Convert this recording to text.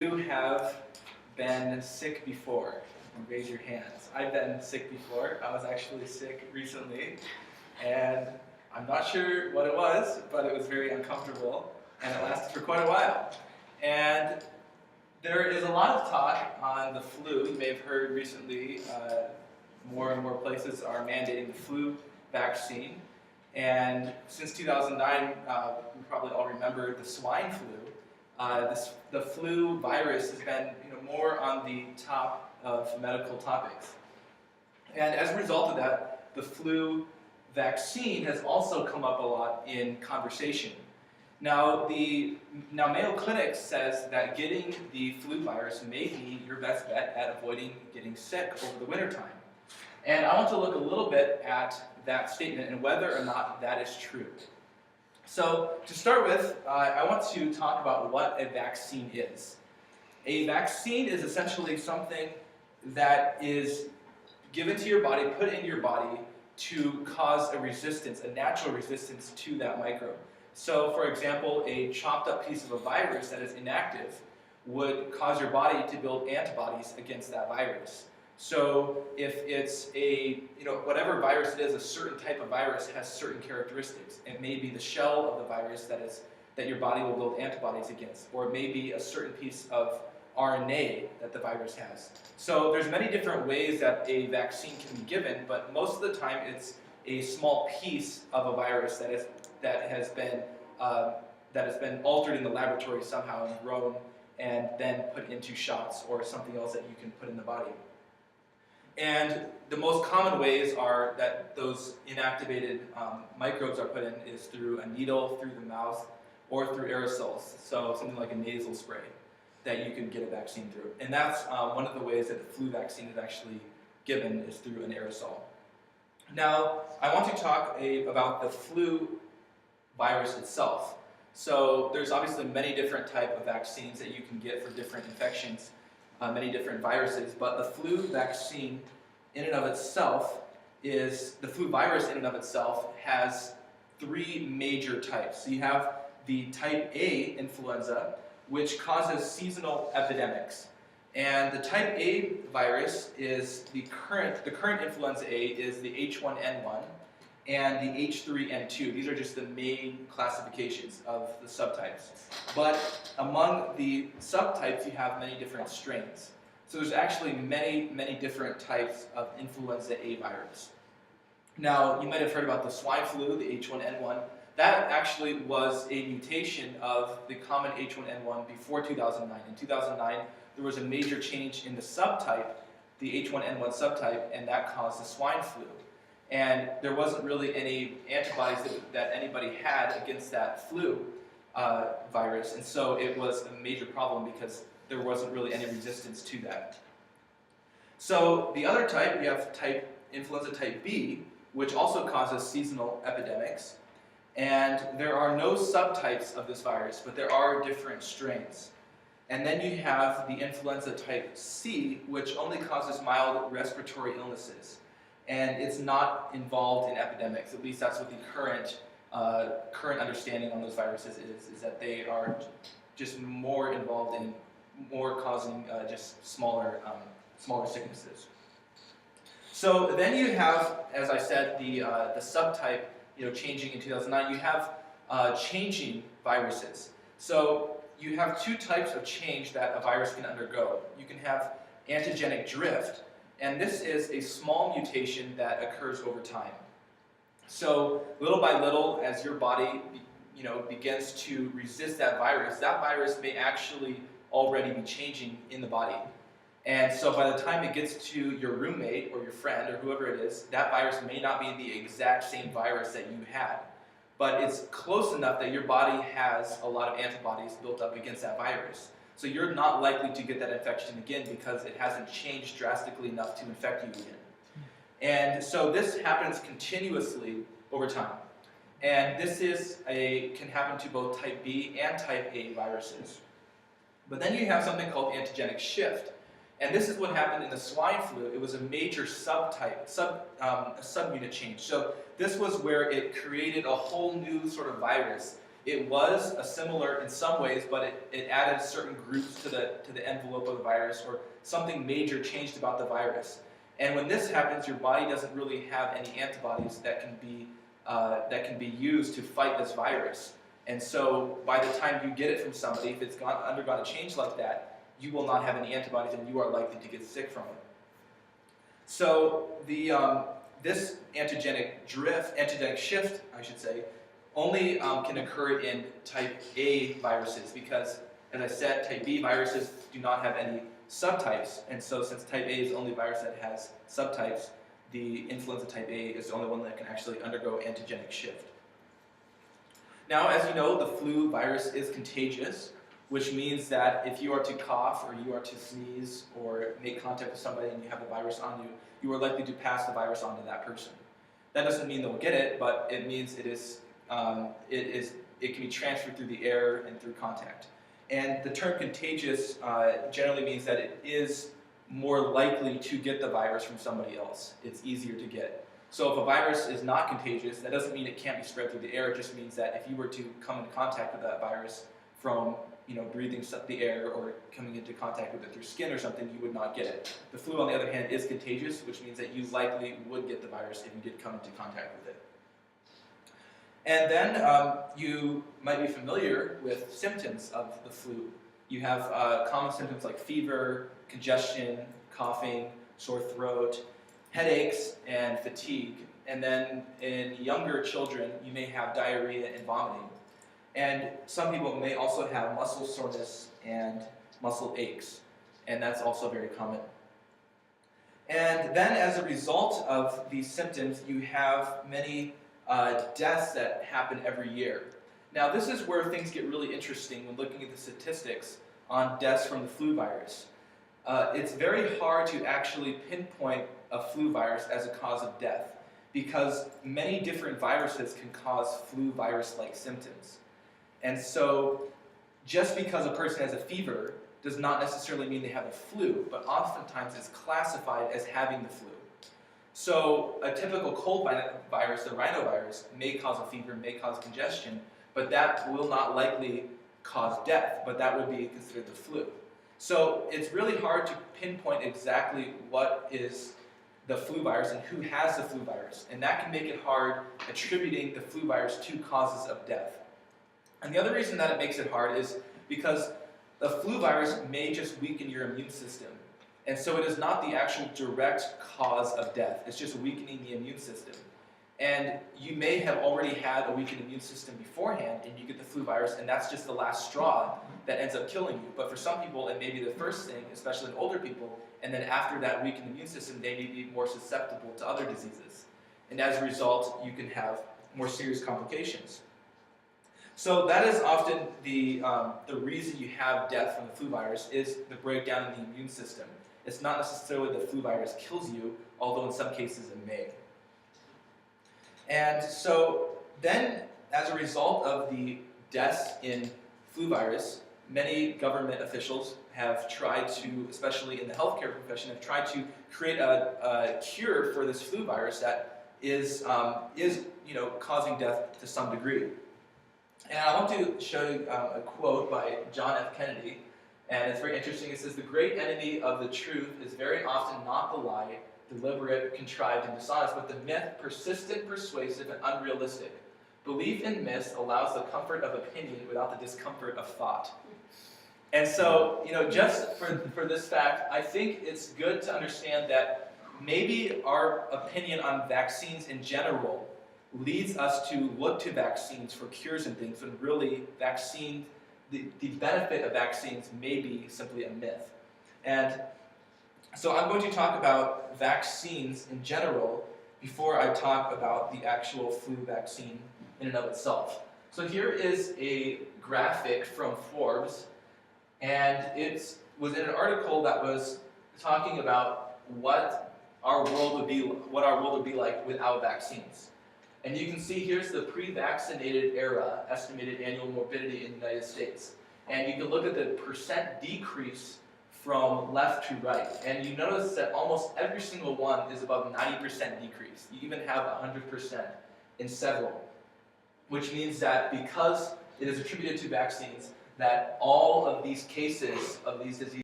You have been sick before? Raise your hands. I've been sick before. I was actually sick recently, and I'm not sure what it was, but it was very uncomfortable, and it lasted for quite a while. And there is a lot of talk on the flu. You may have heard recently more and more places are mandating the flu vaccine. And since 2009, we probably all remember the swine flu. The flu virus has been more on the top of medical topics. And as a result of that, the flu vaccine has also come up a lot in conversation. Now, Mayo Clinic says that getting the flu virus may be your best bet at avoiding getting sick over the wintertime. And I want to look a little bit at that statement and whether or not that is true. So to start with, I want to talk about what a vaccine is. A vaccine is essentially something that is given to your body, put in your body to cause a resistance, a natural resistance to that microbe. So for example, a chopped up piece of a virus that is inactive would cause your body to build antibodies against that virus. So if it's whatever virus it is, a certain type of virus has certain characteristics. It may be the shell of the virus that your body will build antibodies against, or it may be a certain piece of RNA that the virus has. So there's many different ways that a vaccine can be given, but most of the time it's a small piece of a virus that has been altered in the laboratory somehow and grown and then put into shots or something else that you can put in the body. And the most common ways are that those inactivated microbes are put in is through a needle, through the mouth, or through aerosols. So something like a nasal spray that you can get a vaccine through. And that's one of the ways that the flu vaccine is actually given is through an aerosol. Now, I want to talk about the flu virus itself. So there's obviously many different types of vaccines that you can get for different infections. Many different viruses, but the flu vaccine in and of itself the flu virus in and of itself has three major types. So you have the type A influenza, which causes seasonal epidemics. And the type A virus is the current influenza A is the H1N1 and the H3N2. These are just the main classifications of the subtypes. But among the subtypes, you have many different strains. So there's actually many different types of influenza A virus. Now, you might have heard about the swine flu, the H1N1. That actually was a mutation of the common H1N1 before 2009. In 2009, there was a major change in the subtype, the H1N1 subtype, and that caused the swine flu. And there wasn't really any antibodies that anybody had against that flu virus, and so it was a major problem because there wasn't really any resistance to that. So the other type, you have influenza type B, which also causes seasonal epidemics, and there are no subtypes of this virus, but there are different strains. And then you have the influenza type C, which only causes mild respiratory illnesses. And it's not involved in epidemics. At least that's what the current understanding on those viruses is that they are just more involved in more causing just smaller sicknesses. So then you have, as I said, the subtype changing in 2009. You have changing viruses. So you have two types of change that a virus can undergo. You can have antigenic drift. And this is a small mutation that occurs over time. So little by little, as your body begins to resist that virus may actually already be changing in the body. And so by the time it gets to your roommate or your friend or whoever it is, that virus may not be the exact same virus that you had. But it's close enough that your body has a lot of antibodies built up against that virus. So you're not likely to get that infection again because it hasn't changed drastically enough to infect you again. And so this happens continuously over time. And this can happen to both type B and type A viruses. But then you have something called antigenic shift. And this is what happened in the swine flu. It was a major subunit change. So this was where it created a whole new sort of virus it was similar in some ways, but it added certain groups to the envelope of the virus, or something major changed about the virus. And when this happens, your body doesn't really have any antibodies that can be used to fight this virus. And so by the time you get it from somebody, if it's undergone a change like that, you will not have any antibodies, and you are likely to get sick from it. So this antigenic shift, I should say, only can occur in type A viruses because, as I said, type B viruses do not have any subtypes. And so since type A is the only virus that has subtypes, the influenza type A is the only one that can actually undergo antigenic shift. Now, as you know, the flu virus is contagious, which means that if you are to cough or you are to sneeze or make contact with somebody and you have the virus on you, you are likely to pass the virus on to that person. That doesn't mean they'll get it, but it means it can be transferred through the air and through contact. And the term contagious generally means that it is more likely to get the virus from somebody else. It's easier to get. So if a virus is not contagious, that doesn't mean it can't be spread through the air. It just means that if you were to come in contact with that virus from breathing the air or coming into contact with it through skin or something, you would not get it. The flu, on the other hand, is contagious, which means that you likely would get the virus if you did come into contact with it. And then you might be familiar with symptoms of the flu. You have common symptoms like fever, congestion, coughing, sore throat, headaches, and fatigue. And then in younger children, you may have diarrhea and vomiting. And some people may also have muscle soreness and muscle aches, and that's also very common. And then as a result of these symptoms, you have many deaths that happen every year. Now this is where things get really interesting when looking at the statistics on deaths from the flu virus. It's very hard to actually pinpoint a flu virus as a cause of death because many different viruses can cause flu virus-like symptoms. And so just because a person has a fever does not necessarily mean they have a flu, but oftentimes it's classified as having the flu. So a typical cold virus, the rhinovirus, may cause a fever, may cause congestion, but that will not likely cause death, but that would be considered the flu. So it's really hard to pinpoint exactly what is the flu virus and who has the flu virus, and that can make it hard attributing the flu virus to causes of death. And the other reason that it makes it hard is because the flu virus may just weaken your immune system. And so it is not the actual direct cause of death. It's just weakening the immune system. And you may have already had a weakened immune system beforehand, and you get the flu virus, and that's just the last straw that ends up killing you. But for some people, it may be the first thing, especially in older people, and then after that weakened immune system, they may be more susceptible to other diseases. And as a result, you can have more serious complications. So that is often the reason you have death from the flu virus is the breakdown in the immune system. It's not necessarily the flu virus kills you, although in some cases it may. And so then, as a result of the deaths in flu virus, many government officials have tried to, especially in the healthcare profession, have tried to create a cure for this flu virus that is causing death to some degree. And I want to show you a quote by John F. Kennedy, and it's very interesting. It says, "The great enemy of the truth is very often not the lie, deliberate, contrived, and dishonest, but the myth, persistent, persuasive, and unrealistic. Belief in myths allows the comfort of opinion without the discomfort of thought." And so, just for this fact, I think it's good to understand that maybe our opinion on vaccines in general leads us to look to vaccines for cures and things, when really the benefit of vaccines may be simply a myth. And so I'm going to talk about vaccines in general before I talk about the actual flu vaccine in and of itself. So here is a graphic from Forbes, and it was in an article that was talking about what our world would be like without vaccines. And you can see here's the pre-vaccinated era estimated annual morbidity in the United States. And you can look at the percent decrease from left to right. And you notice that almost every single one is above 90% decrease. You even have 100% in several. Which means that because it is attributed to vaccines that all of these cases of these diseases